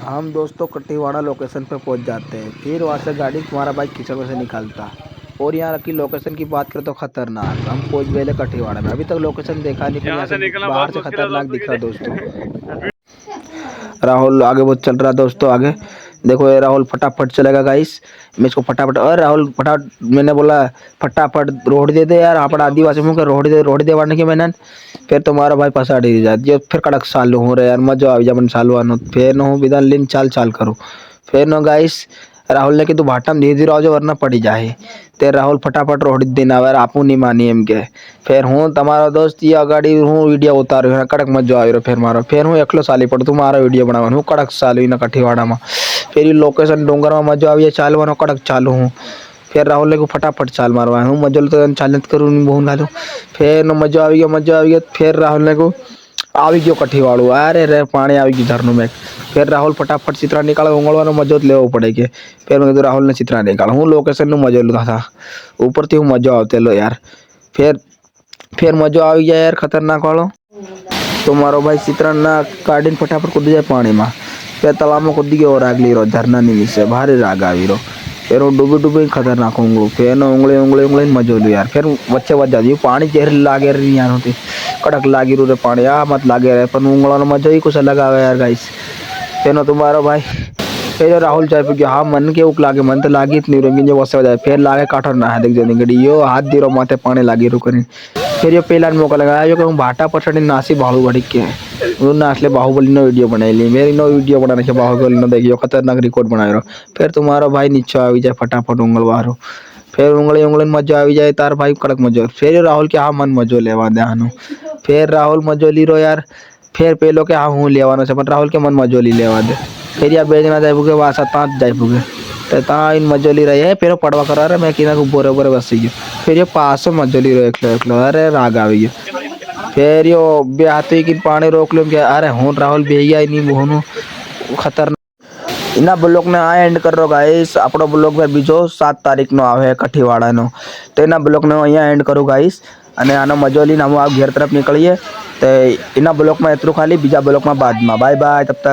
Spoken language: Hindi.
हम दोस्तों कटीवाड़ा लोकेशन पे पहुंच जाते हैं। फिर वहाँ से गाड़ी तुम्हारा बाइक कीचड़ में से निकालता। और यहाँ की लोकेशन की बात करें तो खतरनाक। हम पहुंच गए कटीवाड़ा में। अभी तक लोकेशन देखा नहीं, पर यहाँ से बाहर से खतरनाक दिख रहा दोस्तों। राहुल आगे बहुत चल रहा है दोस्तों। आगे देखो ये राहुल फटाफट चलेगा गाइस। मैं इसको फटाफट, और राहुल फटाफट, मैंने बोला फटाफट रोड दे दे यार। आप आदिवासी मुँह के रोड दे वाड़ने के मैंने। फिर तुम्हारा भाई पसाड़ी जाती है। फिर कड़क चालू हो रहे यार, मजा आ जा मन चालू आनो। फिर नो विदान लिन चाल चाल करो। फिर नो गाइस राहुल ने कि तू भाटा में धीरे धीरे आओ वरना पड़ी जाए। ते राहुल फटाफट रोड देना यार, आपू नहीं मानी एम के। फिर हूँ तुम्हारा दोस्त ये गाड़ी हूँ वीडियो उतार कड़क मजा आ फिर मारो। फिर हूँ एकलो साली पड़ तुम्हारा वीडियो बनावा हूँ कड़क चालू ना कठीवाड़ा में। फिर ये लोकेशन डोंगर में मजा आ चालू कड़क चालू हूँ। फिर राहुल ने को फटाफट चाल मारवा हूँ मजल तो चालत करूँ बहुत डालू। फिर मजा आ गया। फिर राहुल ने को આવી ગયો કઠીવાળું, અરે રે પાણી આવી ગયું ઝરનું મેં। फिर राहुल फटाफट चित्रा निकाल उंगलवा मजो लेव पड़े के। फिर मैं राहुल ने चित्रा निकाल हूँ लोकेशन मजो लूँ था ऊपर थी हूँ मजा आवते लो यार। फिर मजो आ गया यार खतरनाक वालों। तो मारो भाई चित्रा ना काढ़ी फटाफट कूद जाए पानी में। फिर तालाब में कूदी गए और आगली रो झरना नीचे भारी राग आई रो। फिर वो डूबी डूबी खतरनाक उंगलू। फिर उंगली उंगली उंगली मजो लू यार। फिर बच्चे बच जाती पानी जहर लागे रही यार होती कड़क लागी रू रे पानी आ मत लागे रहे पर उंगलों मजा ही कुछ अलग आवे यार गाइस। फिर तुम्हारा भाई फिर जो राहुल चाहे फिर हाँ मन के उक लागे मन तो लागी इतनी रंगीन जो वैसे हो जाए। फिर लागे काठर ना है देख जाने गड़ी यो हाथ दीरो माथे पानी लागी रू करी। फिर ये पहला मौका लगाया जो कहूँ भाटा पछड़ी नासी बाहुबली के वो नाचले बाहुबली नो वीडियो बनाई ली मेरी नो वीडियो बनाने के बाहुबली नो देखियो खतरनाक रिकॉर्ड बनाए रहो। फिर तुम्हारा भाई नीचे आ जाए फटाफट उंगल बाहरो। फिर उंगली उंगली मजा आ जाए तार भाई कड़क मजो। फिर राहुल के हाँ मन मजो लेवा दे हानो। फिर राहुल मजोली रो यार। फिर पेलो के हाँ हूँ लेवानो से पर राहुल के मन मजोली लेवा दे। फिर या बेजना जाए पुगे वासा ताँत जाए पुगे तो ता इन मजोली रही है। फिर पड़वा करा रहा मैं किना को बोरे बोरे बसी गयो। फिर ये पास में मजोली रो एकलो अरे राग आ गई। फिर यो ब्याहते की पानी रोक लो क्या अरे हूँ राहुल बेहिया नहीं बोहनु खतरनाक। इना ब्लॉग ने आ एंड कर रो गाइस। अपनो ब्लॉग में बीजो 7 तारीख नो आवे कठीवाड़ा नो। तो इना ब्लॉग ने अँ एंड करो गाइस। અને આનો મજો લઈને હું ઘેર તરફ નીકળીએ તો એના બ્લોકમાં એટલું ખાલી બીજા બ્લોકમાં બાદમાં બાય બાય તબ તક।